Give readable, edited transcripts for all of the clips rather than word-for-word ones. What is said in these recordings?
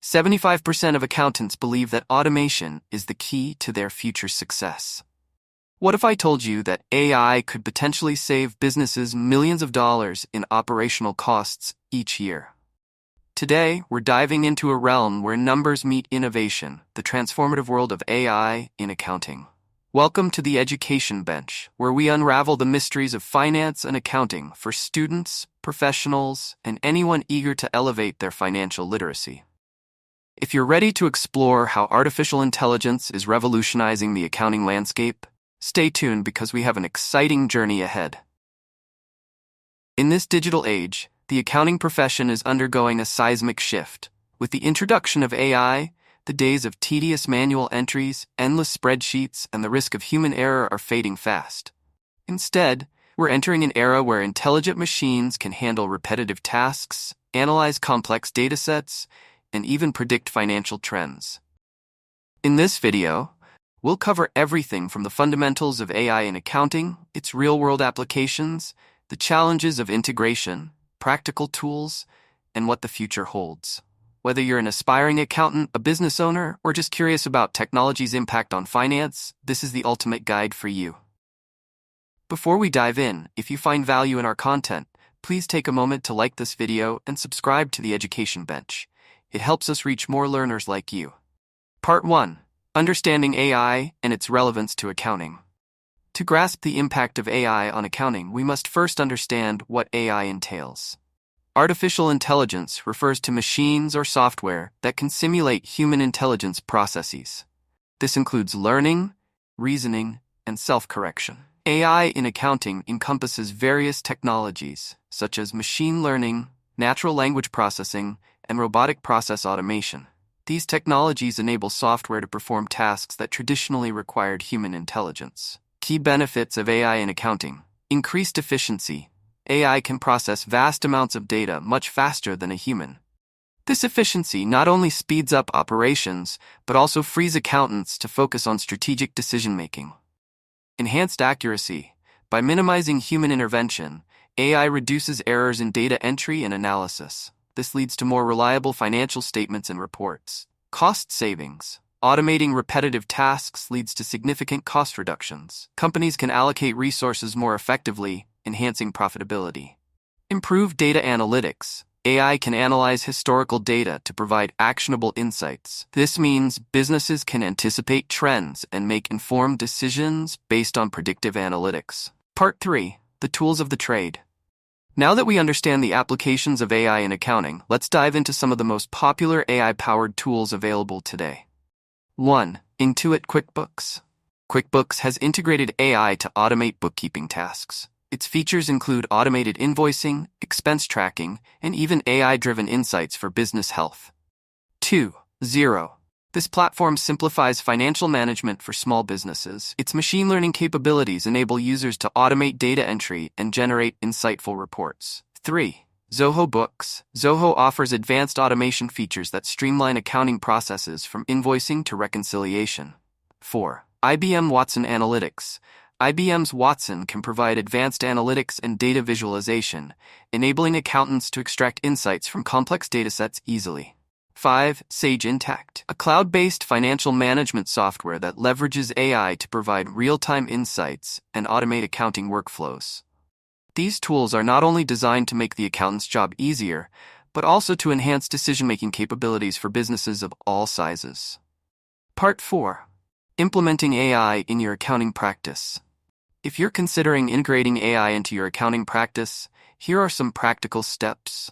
75% of accountants believe that automation is the key to their future success. What if I told you that AI could potentially save businesses millions of dollars in operational costs each year? Today, we're diving into a realm where numbers meet innovation, the transformative world of AI in accounting. Welcome to the Education Bench, where we unravel the mysteries of finance and accounting for students, professionals, and anyone eager to elevate their financial literacy. If you're ready to explore how artificial intelligence is revolutionizing the accounting landscape, stay tuned because we have an exciting journey ahead. In this digital age, the accounting profession is undergoing a seismic shift. With the introduction of AI, the days of tedious manual entries, endless spreadsheets, and the risk of human error are fading fast. Instead, we're entering an era where intelligent machines can handle repetitive tasks, analyze complex datasets, and even predict financial trends. In this video, we'll cover everything from the fundamentals of AI in accounting, its real-world applications, the challenges of integration, practical tools, and what the future holds. Whether you're an aspiring accountant, a business owner, or just curious about technology's impact on finance, this is the ultimate guide for you. Before we dive in, if you find value in our content, please take a moment to like this video and subscribe to the Education Bench. It helps us reach more learners like you. Part 1. Understanding AI and its relevance to accounting. To grasp the impact of AI on accounting, we must first understand what AI entails. Artificial intelligence refers to machines or software that can simulate human intelligence processes. This includes learning, reasoning, and self-correction. AI in accounting encompasses various technologies, such as machine learning, natural language processing, and robotic process automation. These technologies enable software to perform tasks that traditionally required human intelligence. Key benefits of AI in accounting: increased efficiency. AI can process vast amounts of data much faster than a human. This efficiency not only speeds up operations, but also frees accountants to focus on strategic decision-making. Enhanced accuracy. By minimizing human intervention, AI reduces errors in data entry and analysis. This leads to more reliable financial statements and reports. Cost savings. Automating repetitive tasks leads to significant cost reductions. Companies can allocate resources more effectively, enhancing profitability. Improved data analytics. AI can analyze historical data to provide actionable insights. This means businesses can anticipate trends and make informed decisions based on predictive analytics. Part 3. The tools of the trade. Now that we understand the applications of AI in accounting, let's dive into some of the most popular AI-powered tools available today. 1. Intuit QuickBooks. QuickBooks has integrated AI to automate bookkeeping tasks. Its features include automated invoicing, expense tracking, and even AI-driven insights for business health. 2. Xero. This platform simplifies financial management for small businesses. Its machine learning capabilities enable users to automate data entry and generate insightful reports. 3. Zoho Books. Zoho offers advanced automation features that streamline accounting processes from invoicing to reconciliation. 4. IBM Watson Analytics. IBM's Watson can provide advanced analytics and data visualization, enabling accountants to extract insights from complex datasets easily. 5. Sage Intacct, a cloud-based financial management software that leverages AI to provide real-time insights and automate accounting workflows. These tools are not only designed to make the accountant's job easier, but also to enhance decision-making capabilities for businesses of all sizes. Part 4. Implementing AI in your accounting practice. If you're considering integrating AI into your accounting practice, here are some practical steps.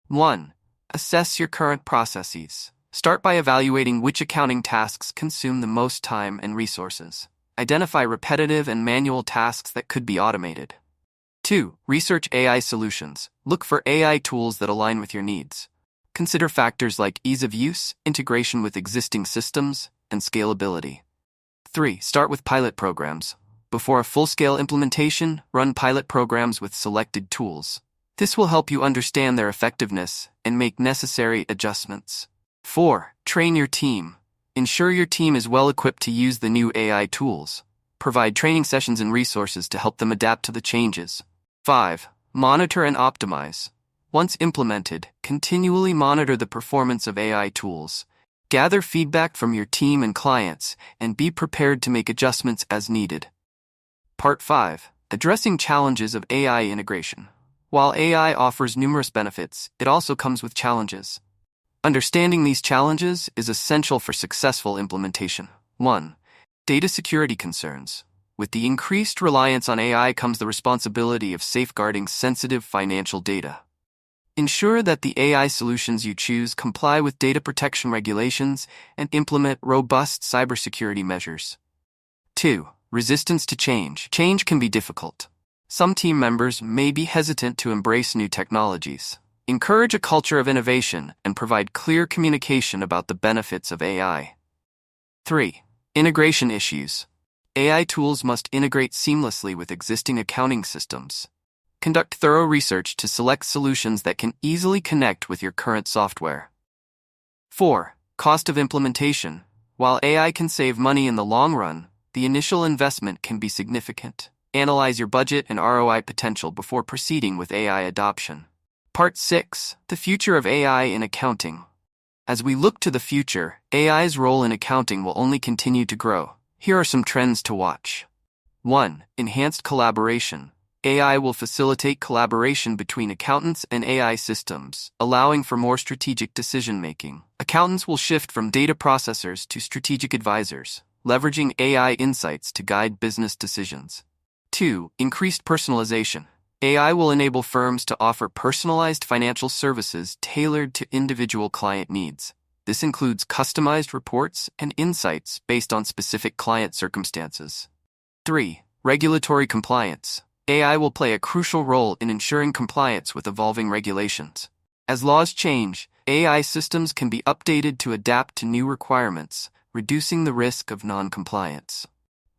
1. Assess your current processes. Start by evaluating which accounting tasks consume the most time and resources. Identify repetitive and manual tasks that could be automated. 2. Research AI solutions. Look for AI tools that align with your needs. Consider factors like ease of use, integration with existing systems, and scalability. 3. Start with pilot programs. Before a full-scale implementation, run pilot programs with selected tools. This will help you understand their effectiveness and make necessary adjustments. 4. Train your team. Ensure your team is well equipped to use the new AI tools. Provide training sessions and resources to help them adapt to the changes. 5. Monitor and optimize. Once implemented, continually monitor the performance of AI tools. Gather feedback from your team and clients, and be prepared to make adjustments as needed. Part 5. Addressing challenges of AI integration. While AI offers numerous benefits, it also comes with challenges. Understanding these challenges is essential for successful implementation. 1. Data security concerns. With the increased reliance on AI comes the responsibility of safeguarding sensitive financial data. Ensure that the AI solutions you choose comply with data protection regulations and implement robust cybersecurity measures. 2. Resistance to change. Change can be difficult. Some team members may be hesitant to embrace new technologies. Encourage a culture of innovation and provide clear communication about the benefits of AI. 3. Integration issues. AI tools must integrate seamlessly with existing accounting systems. Conduct thorough research to select solutions that can easily connect with your current software. 4. Cost of implementation. While AI can save money in the long run, the initial investment can be significant. Analyze your budget and ROI potential before proceeding with AI adoption. Part 6. The future of AI in accounting. As we look to the future, AI's role in accounting will only continue to grow. Here are some trends to watch. 1. Enhanced collaboration. AI will facilitate collaboration between accountants and AI systems, allowing for more strategic decision-making. Accountants will shift from data processors to strategic advisors, leveraging AI insights to guide business decisions. 2. Increased personalization. AI will enable firms to offer personalized financial services tailored to individual client needs. This includes customized reports and insights based on specific client circumstances. 3. Regulatory compliance. AI will play a crucial role in ensuring compliance with evolving regulations. As laws change, AI systems can be updated to adapt to new requirements, reducing the risk of non-compliance.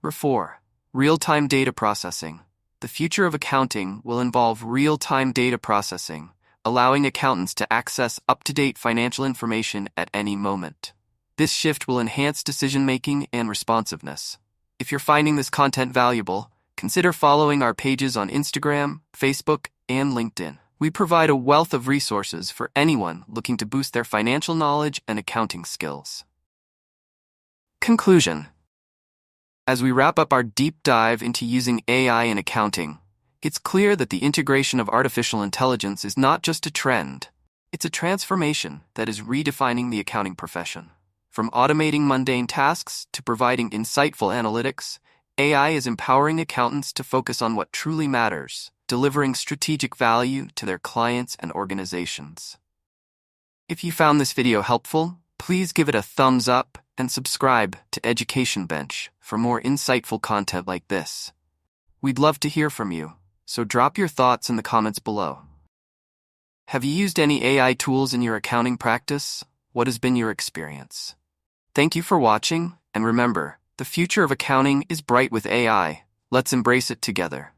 4. Real-time data processing. The future of accounting will involve real-time data processing, allowing accountants to access up-to-date financial information at any moment. This shift will enhance decision-making and responsiveness. If you're finding this content valuable, consider following our pages on Instagram, Facebook, and LinkedIn. We provide a wealth of resources for anyone looking to boost their financial knowledge and accounting skills. Conclusion. As we wrap up our deep dive into using AI in accounting, it's clear that the integration of artificial intelligence is not just a trend. It's a transformation that is redefining the accounting profession. From automating mundane tasks to providing insightful analytics, AI is empowering accountants to focus on what truly matters, delivering strategic value to their clients and organizations. If you found this video helpful, please give it a thumbs up and subscribe to Education Bench for more insightful content like this. We'd love to hear from you, so drop your thoughts in the comments below. Have you used any AI tools in your accounting practice? What has been your experience? Thank you for watching, and remember, the future of accounting is bright with AI. Let's embrace it together.